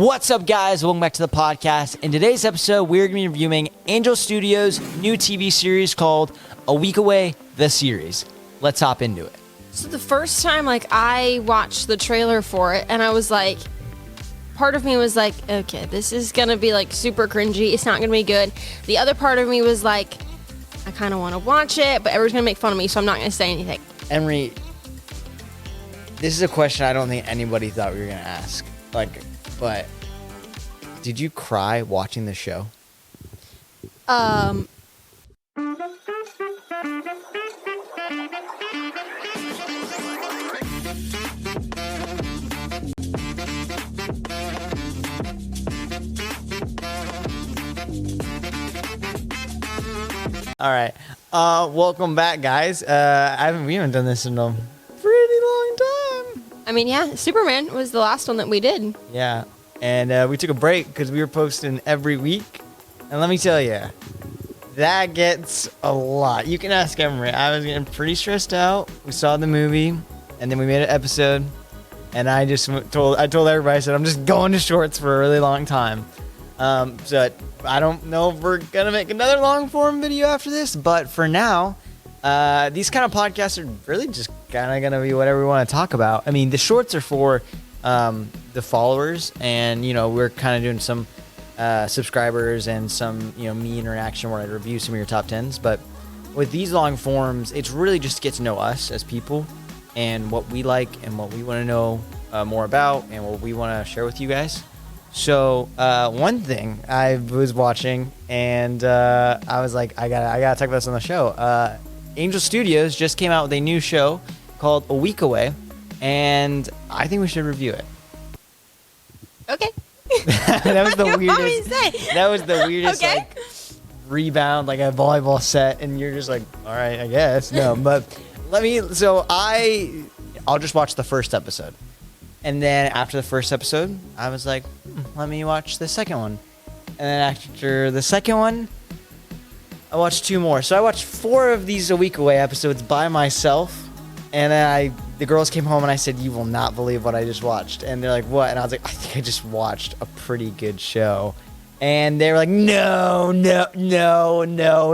What's up, guys? Welcome back to the podcast. In today's episode, we're going to be reviewing Angel Studios' new TV series called A Week Away, the series. Let's hop into it. So the first time, I watched the trailer for it, and I was like, part of me was like, okay, this is going to be, super cringy. It's not going to be good. The other part of me was like, I kind of want to watch it, but everyone's going to make fun of me, so I'm not going to say anything. Emery, this is a question I don't think anybody thought we were going to ask. But did you cry watching the show? All right. Welcome back, guys. We haven't done this in a pretty long time. I mean, yeah, Superman was the last one that we did. Yeah. And we took a break because we were posting every week. And let me tell you, that gets a lot. You can ask Emery. I was getting pretty stressed out. We saw the movie, and then we made an episode. And I told everybody, I said, I'm just going to shorts for a really long time. So I don't know if we're going to make another long-form video after this. But for now, these kind of podcasts are really just kind of going to be whatever we want to talk about. I mean, the shorts are for the followers, and we're kind of doing some subscribers and some me interaction where I review some of your top 10s. But with these long forms, it's really just to get to know us as people and what we like and what we want to know more about and what we want to share with you guys. So one thing I was watching, and I was like, I gotta talk about this on the show. Angel Studios just came out with a new show called A Week Away, and I think we should review it. Okay. That was the weirdest. That was the weirdest, okay. Rebound, a volleyball set, and you're just like, all right, I guess. No, but I'll just watch the first episode. And then after the first episode, I was like, let me watch the second one. And then after the second one, I watched 2 more. So I watched 4 of these A Week Away episodes by myself. And then the girls came home and I said, you will not believe what I just watched. And they're like, what? And I was like, I think I just watched a pretty good show. And they were like, no.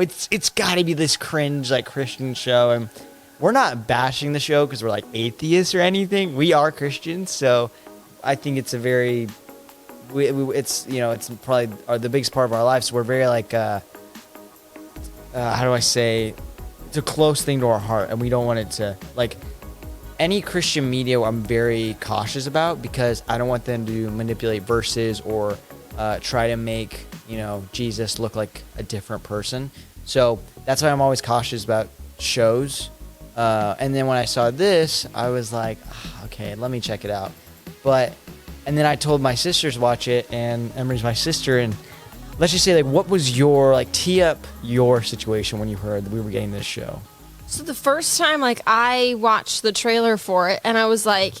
It's got to be this cringe, Christian show. And we're not bashing the show because we're atheists or anything. We are Christians. So I think it's a very, it's probably the biggest part of our lives. So we're very how do I say, it's a close thing to our heart, and we don't want it to, any Christian media I'm very cautious about because I don't want them to manipulate verses or try to make, Jesus look like a different person. So that's why I'm always cautious about shows. And then when I saw this, I was like, okay, let me check it out. And then I told my sisters to watch it, and Emery's my sister, and let's just say, what was your, tee up your situation when you heard that we were getting this show? So the first time, I watched the trailer for it, and I was like,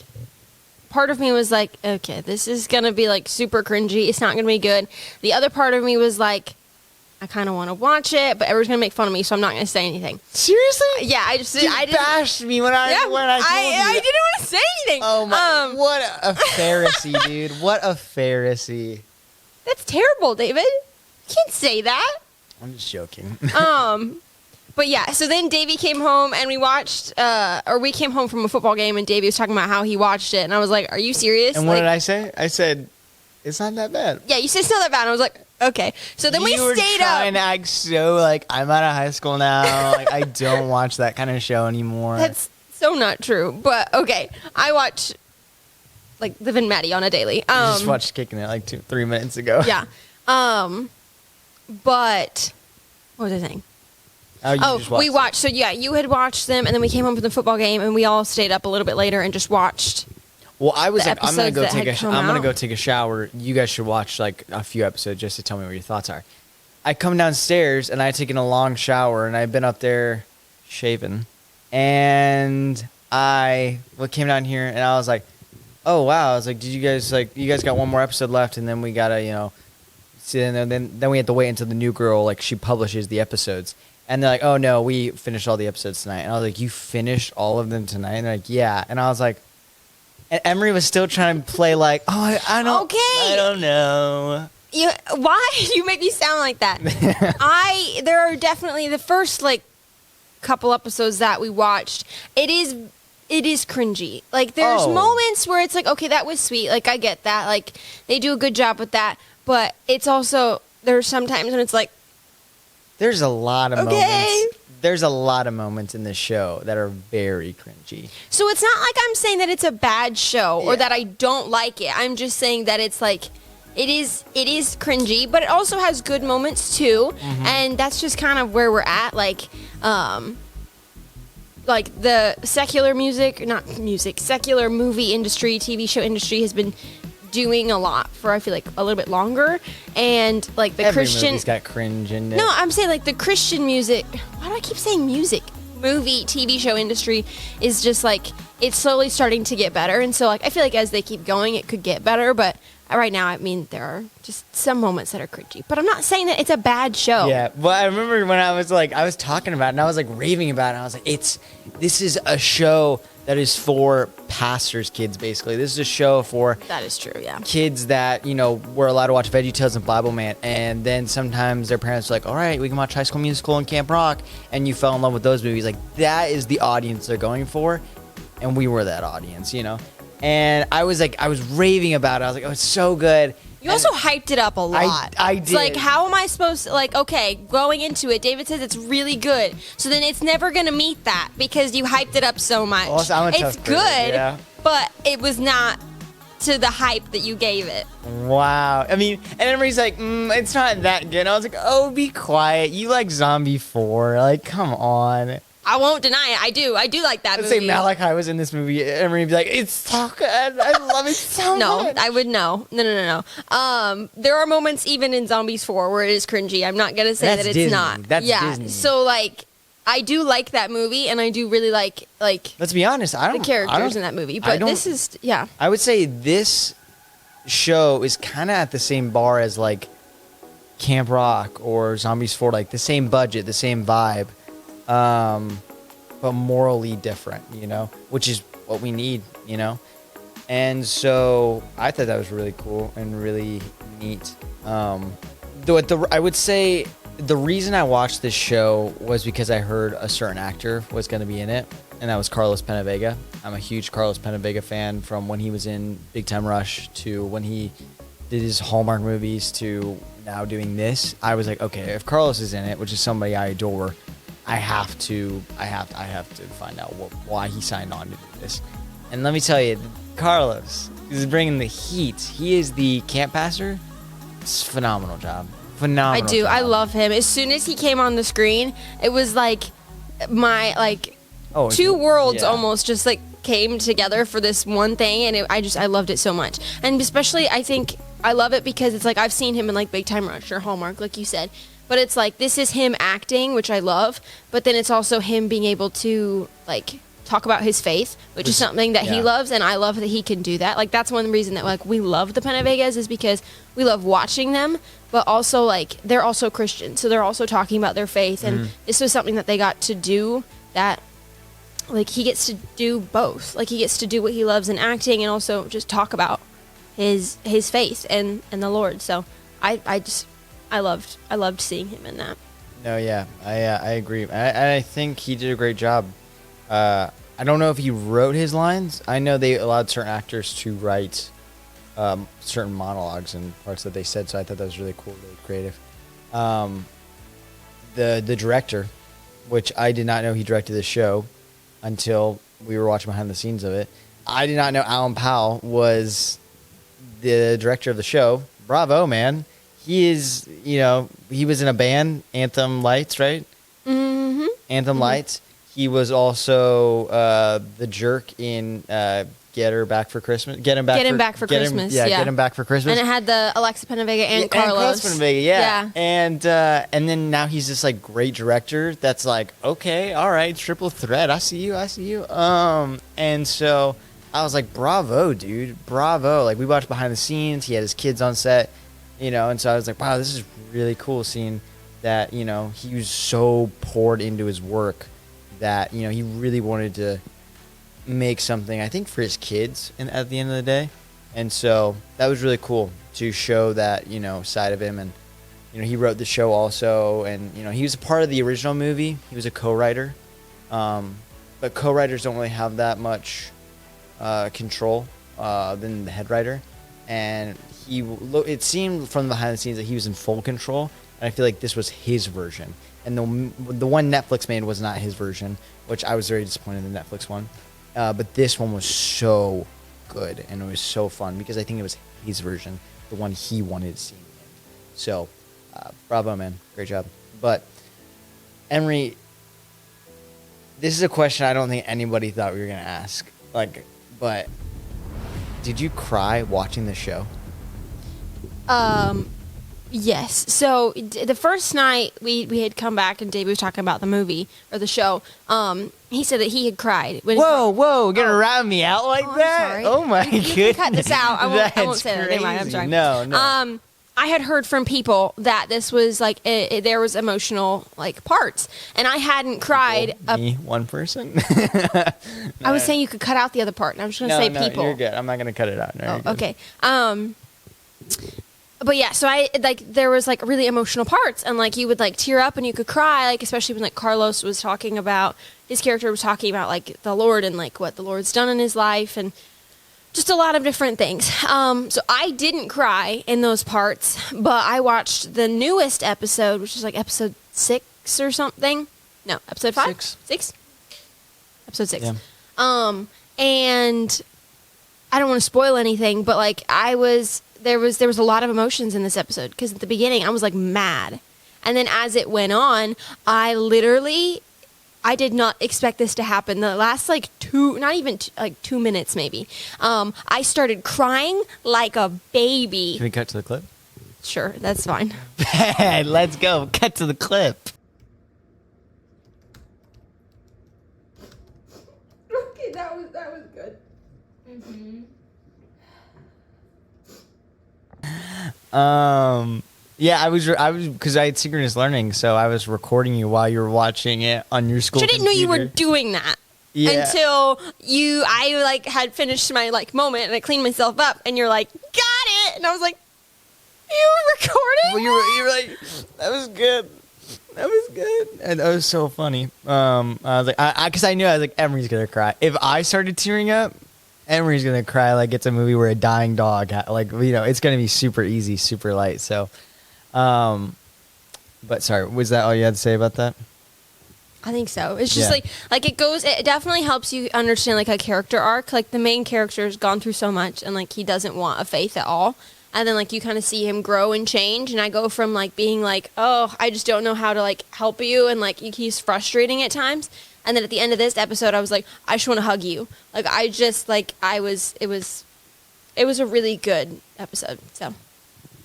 part of me was like, okay, this is going to be, super cringy. It's not going to be good. The other part of me was like, I kind of want to watch it, but everyone's going to make fun of me, so I'm not going to say anything. Seriously? Yeah, I didn't bashed me when I told you. I didn't want to say anything. Oh, my. What a Pharisee, dude. What a Pharisee. That's terrible, David. You can't say that. I'm just joking. But yeah, so then Davey came home and we watched, we came home from a football game and Davey was talking about how he watched it. And I was like, are you serious? And what did I say? I said, it's not that bad. Yeah, you said it's not that bad. And I was like, okay. So then we stayed up. You were trying to act so I'm out of high school now. I don't watch that kind of show anymore. That's so not true. But okay, I watch Liv and Maddie on a daily. You just watched Kicking It 3 minutes ago. Yeah. But what was I saying? We watched. So yeah, you had watched them, and then we came home from the football game, and we all stayed up a little bit later and just watched. Well, I was like, I'm gonna go take a shower. You guys should watch a few episodes just to tell me what your thoughts are. I come downstairs and I had taken a long shower, and I've been up there shaving, and I came down here and I was like, oh wow, I was like, did you guys you guys got one more episode left, and then we gotta see, and then we have to wait until the new girl she publishes the episodes. And they're like, oh, no, we finished all the episodes tonight. And I was like, you finished all of them tonight? And they're like, yeah. And I was like, And Emery was still trying to play like, oh, I don't, Okay. I don't know. Why you make me sound like that? There are definitely the first like couple episodes that we watched. It is cringy. Like there's moments where it's like, okay, that was sweet. Like I get that. Like they do a good job with that. But it's also there's sometimes when it's like, there's a lot of moments. There's a lot of moments in this show that are very cringy. So it's not like I'm saying that it's a bad show or that I don't like it. I'm just saying that it's like it is cringy, but it also has good moments too. And that's just kind of where we're at. Like the secular secular movie industry, TV show industry has been doing a lot for I feel like a little bit longer, and like the Every Christian movie's got cringe in it. No, I'm saying like the Christian music. Why do I keep saying music? Movie, TV show industry is just like it's slowly starting to get better, and so like I feel like as they keep going, it could get better. But right now, I mean, there are just some moments that are cringy. But I'm not saying that it's a bad show. Yeah, well, I remember when I was talking about it, and I was like raving about it. And I was like, this is a show that is for pastors' kids, basically. This is a show for That is true, yeah. kids that, were allowed to watch VeggieTales and Bible Man. And then sometimes their parents are like, all right, we can watch High School Musical and Camp Rock. And you fell in love with those movies. Like, that is the audience they're going for. And we were that audience, And I was raving about it. I was like, oh, it's so good. You also hyped it up a lot. I did. It's like, how am I supposed to, like, okay, going into it, David says it's really good. So then it's never going to meet that because you hyped it up so much. Well, I'm a it's tough good, critic, yeah. but it was not to the hype that you gave it. Wow. I mean, and everybody's like, it's not that good. I was like, oh, be quiet. You like Zombie 4. Like, come on. I won't deny it. I do like that Let's movie. say Malachi was in this movie. Emery would be like, it's so good. I love it so No, much. I would no. There are moments even in Zombies 4 where it is cringy. I'm not gonna say That's that it's Disney. not. That's Disney. So like, I do like that movie, and I do really like Let's be honest. I don't. the characters I don't, in that movie. I But don't- this is I would say this show is kind of at the same bar as like Camp Rock or Zombies 4. Like the same budget, the same vibe. But morally different, which is what we need, And so I thought that was really cool and really neat. I would say the reason I watched this show was because I heard a certain actor was going to be in it, and that was Carlos Penavega. I'm a huge Carlos Penavega fan from when he was in Big Time Rush to when he did his Hallmark movies to now doing this. I was like, okay, if Carlos is in it, which is somebody I adore, I have to find out why he signed on to do this. And let me tell you, Carlos is bringing the heat. He is the camp pastor. It's a phenomenal job. I do. Job. I love him. As soon as he came on the screen, it was like my two worlds almost just like came together for this one thing, and I loved it so much. And especially I think I love it because it's like I've seen him in like Big Time Rush or Hallmark, like you said. But it's like, this is him acting, which I love, but then it's also him being able to, like, talk about his faith, which is something that he loves, and I love that he can do that. Like, that's one reason that, like, we love the Penavegas is because we love watching them, but also, like, they're also Christian, so they're also talking about their faith, and this was something that they got to do that, like, he gets to do both. Like, he gets to do what he loves in acting and also just talk about his faith and the Lord. So, I loved seeing him in that. No, yeah, I agree. I think he did a great job. I don't know if he wrote his lines. I know they allowed certain actors to write certain monologues and parts that they said, so I thought that was really cool, really creative. The director, which I did not know he directed the show until we were watching behind the scenes of it. I did not know Alan Powell was the director of the show. Bravo, man. He is, he was in a band, Anthem Lights, right? Mm-hmm. Anthem Lights. He was also the jerk in Get Him Back for Christmas. Get Him Back for Christmas. Get Him Back for Christmas. And it had the Alexa Penavega and Carlos. And Penavega, yeah. And then now he's this like great director that's like, okay, all right, triple threat. I see you. And so I was like, bravo, dude, bravo. Like we watched behind the scenes. He had his kids on set. And so I was like, wow, this is really cool seeing that, he was so poured into his work that, he really wanted to make something, I think, for his kids at the end of the day. And so that was really cool to show that, side of him. And, he wrote the show also. And, he was a part of the original movie. He was a co-writer. But co-writers don't really have that much control than the head writer. And it seemed from behind the scenes that he was in full control. And I feel like this was his version. And the one Netflix made was not his version, which I was very disappointed in the Netflix one. But this one was so good, and it was so fun, because I think it was his version, the one he wanted to see in the end. So, bravo, man. Great job. But, Emery, this is a question I don't think anybody thought we were going to ask. But, did you cry watching the show? Yes. So the first night we had come back and Dave was talking about the movie or the show. He said that he had cried. Whoa! Gonna rat me out like that? Sorry. Oh my goodness! You can cut this out. I won't say that. Crazy. Never mind. I'm sorry. No. I had heard from people that this was like there was emotional parts, and I hadn't cried. Me, one person. I was saying you could cut out the other part, and I was just gonna say people. You're good. I'm not gonna cut it out. No, okay. But yeah, so I there was really emotional parts, and you would tear up and you could cry, especially when Carlos was talking about his character was talking about the Lord and what the Lord's done in his life and just a lot of different things. So I didn't cry in those parts, but I watched the newest episode, which is episode 6 or something. No, episode 5? 6? Episode 6. Yeah. And I don't want to spoil anything, but there was a lot of emotions in this episode, because at the beginning I was mad, and then as it went on, I did not expect this to happen. The last 2 minutes maybe, I started crying like a baby. Can we cut to the clip? Sure, that's fine. Let's go. Cut to the clip. Okay, that was good. Mm-hmm. Yeah, I was because I had synchronous learning, so I was recording you while you were watching it on your school. I didn't know you were doing that until I had finished my moment, and I cleaned myself up, and you're like, got it, and I was like, you were recording? Well, you were like, that was good. That was good, and that was so funny. I was because I knew I was Emery's gonna cry if I started tearing up. Emery's gonna cry like it's a movie where a dying dog. It's gonna be super easy, super light. So, but sorry, was that all you had to say about that? I think so. It's just it definitely helps you understand a character arc. The main character's gone through so much, and he doesn't want a faith at all. And then you kind of see him grow and change. And I go from being oh, I just don't know how to help you, and he's frustrating at times. And then at the end of this episode, I was I just want to hug you. It was a really good episode. So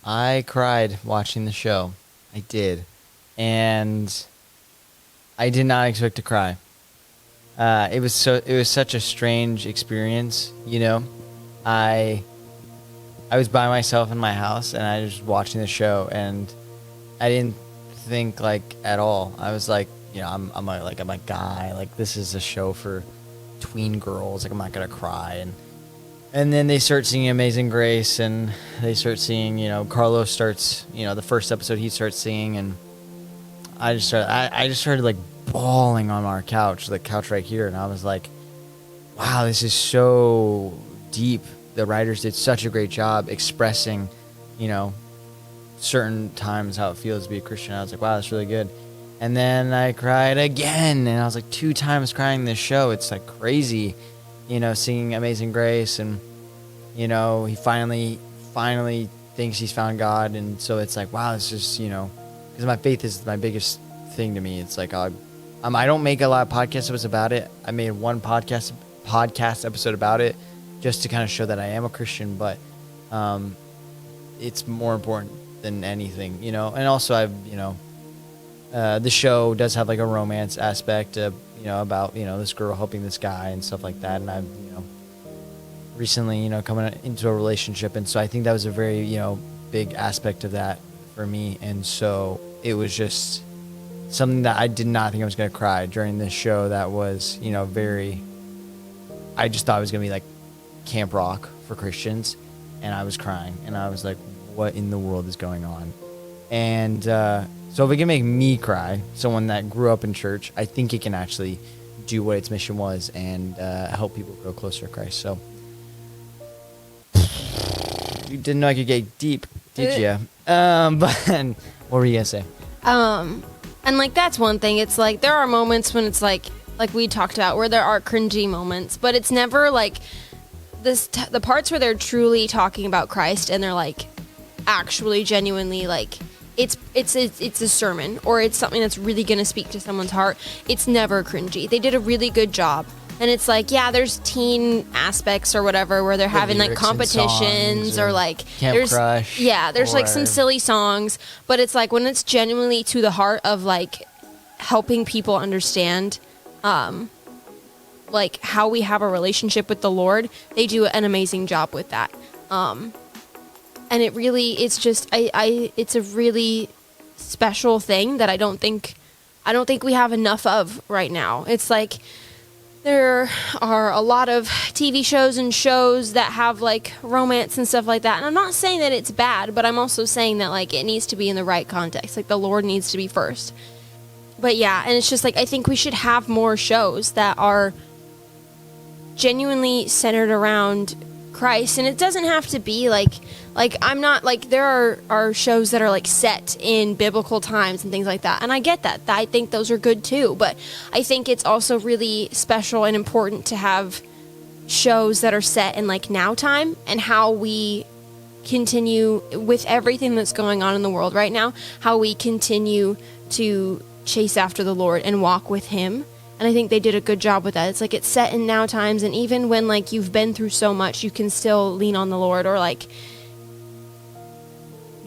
I cried watching the show. I did. And I did not expect to cry. It was such a strange experience, I was by myself in my house, and I was watching the show, and I didn't think at all. I was I'm a guy. This is a show for tween girls. I'm not gonna cry. And then they start singing Amazing Grace, and they start singing. Carlos starts. The first episode he starts singing, and I just started bawling on our couch, the couch right here, and I was like, wow, this is so deep. The writers did such a great job expressing, certain times how it feels to be a Christian. I was like, wow, that's really good. And then I cried again, and I was 2 times crying this show. It's crazy, singing Amazing Grace, and he finally thinks he's found God, and so it's wow, this is because my faith is my biggest thing to me. It's I don't make a lot of podcast episodes about it. I made one podcast episode about it just to kind of show that I am a Christian, but it's more important than anything, and also I've the show does have a romance aspect, about this girl helping this guy and stuff like that, and I've recently coming into a relationship, and so I think that was a very big aspect of that for me, and so it was just something that I did not think I was going to cry during this show. That was very I just thought it was gonna be like camp rock for Christians, and I was crying, and I was like, what in the world is going on? And so if it can make me cry, someone that grew up in church, I think it can actually do what its mission was and help people grow closer to Christ. So you didn't know I could get deep, did you? But what were you gonna say? And like that's one thing. It's like there are moments when it's like we talked about where there are cringy moments, but it's never like the parts where they're truly talking about Christ and they're like actually genuinely like it's a sermon or it's something that's really going to speak to someone's heart. It's never cringy. They did a really good job. And it's like, yeah, there's teen aspects or whatever where they're having like competitions or like Camp Crush. Yeah, there's like some silly songs, but it's like when it's genuinely to the heart of like helping people understand like how we have a relationship with the Lord, they do an amazing job with that. And it really, it's just, it's a really special thing that I don't think we have enough of right now. It's like there are a lot of TV shows and shows that have like romance and stuff like that. And I'm not saying that it's bad, but I'm also saying that like it needs to be in the right context. Like the Lord needs to be first. But yeah, and it's just like I think we should have more shows that are genuinely centered around Christ, and it doesn't have to be like I'm not like there are shows that are like set in biblical times and things like that, and I get that. I think those are good too, but I think it's also really special and important to have shows that are set in like now time and how we continue with everything that's going on in the world right now, how we continue to chase after the Lord and walk with Him. And I think they did a good job with that. It's like it's set in now times, and even when like you've been through so much, you can still lean on the Lord, or like,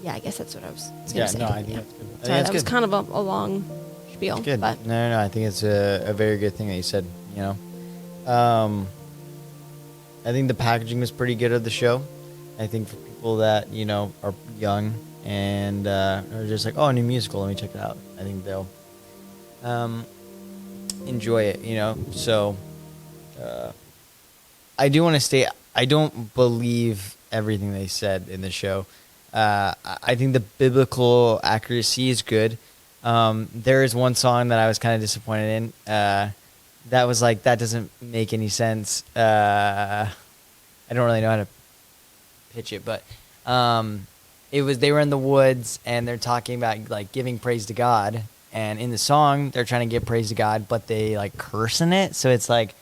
yeah, I guess that's what I was going to say. I think that's good. Sorry, that was kind of a long spiel. It's good. But No, I think it's a very good thing that you said, you know. I think the packaging was pretty good of the show. I think for people that, you know, are young and are just like, oh, a new musical, let me check it out. I think they'll enjoy it, you know. So I do want to state, I don't believe everything they said in the show. I think the biblical accuracy is good. There is one song that I was kind of disappointed in. That was like, that doesn't make any sense. I don't really know how to pitch it, but it was, they were in the woods and they're talking about like giving praise to God. And in the song, they're trying to give praise to God, but they like curse in it. So it's like,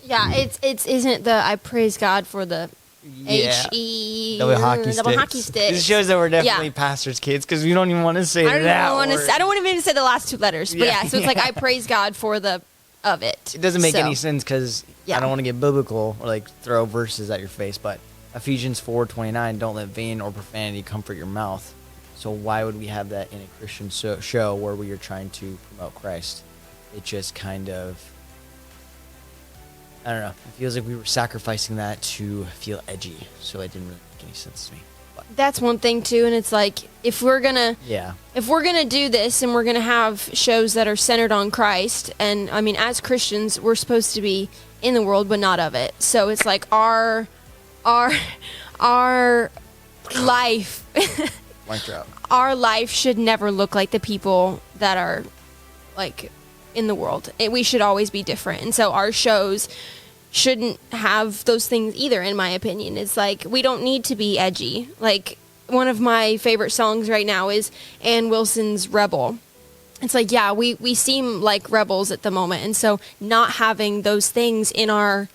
yeah, it's isn't the I praise God for the double hockey sticks. This shows that we're definitely pastors' kids because we don't even want to say that. I don't want to even say the last two letters. But yeah, so it's like I praise God for the of it. It doesn't make any sense because I don't want to get biblical or like throw verses at your face. But Ephesians 4:29, don't let vain or profanity comfort your mouth. So why would we have that in a Christian show where we are trying to promote Christ? It just kind of, I don't know. It feels like we were sacrificing that to feel edgy. So it didn't really make any sense to me. But that's one thing too, and it's like if we're gonna do this and we're gonna have shows that are centered on Christ, and I mean as Christians we're supposed to be in the world but not of it. So it's like our life. Our life should never look like the people that are like in the world. We should always be different. And so our shows shouldn't have those things either, in my opinion. It's like we don't need to be edgy. Like one of my favorite songs right now is Ann Wilson's Rebel. It's like, yeah, we seem like rebels at the moment. And so not having those things in our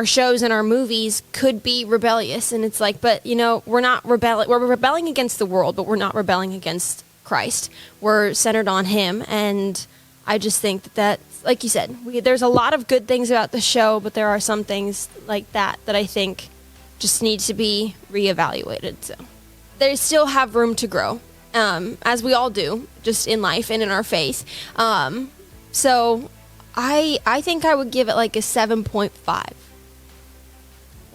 shows and our movies could be rebellious. And it's like, but you know, we're not rebelling. We're rebelling against the world, but we're not rebelling against Christ. We're centered on Him. And I just think that like you said, there's a lot of good things about the show, but there are some things like that I think just need to be reevaluated. So they still have room to grow, as we all do, just in life and in our faith. So I think I would give it like a 7.5.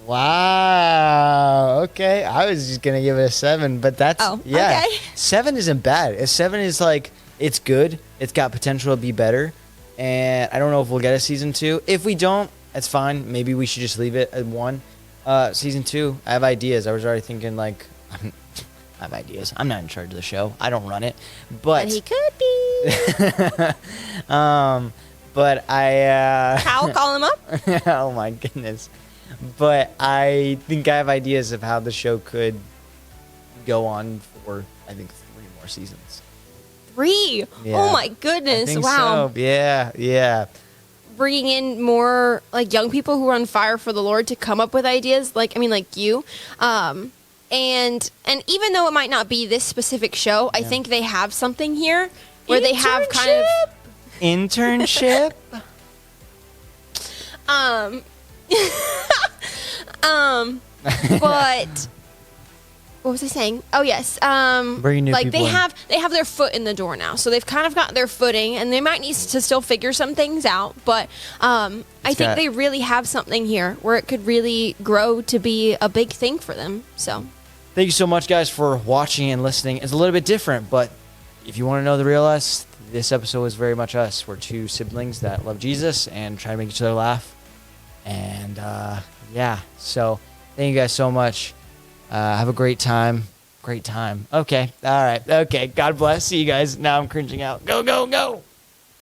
Wow. Okay. I was just going to give it a 7, but that's, okay. 7 isn't bad. A 7 is like, it's good. It's got potential to be better. And I don't know if we'll get a season 2. If we don't, That's fine. Maybe we should just leave it at 1. Season 2, I have ideas. I was already thinking like, I have ideas. I'm not in charge of the show. I don't run it, but he could be. but I. I'll call him up. Oh my goodness! But I think I have ideas of how the show could go on for, I think, 3 more seasons. 3. Yeah. Oh my goodness! I think Wow. So. Yeah. Bringing in more like young people who are on fire for the Lord to come up with ideas, like you, and even though it might not be this specific show, I think they have something here where they have kind of internship. But what was I saying? Oh yes, Bringing new like people in. they have their foot in the door now, so they've kind of got their footing, and they might need to still figure some things out. But I think they really have something here where it could really grow to be a big thing for them. So, thank you so much, guys, for watching and listening. It's a little bit different, but if you want to know the real us, this episode is very much us. We're 2 siblings that love Jesus and try to make each other laugh. And yeah, so thank you guys so much. Have a great time. Okay. All right. Okay. God bless. See you guys. Now I'm cringing out. Go, go, go.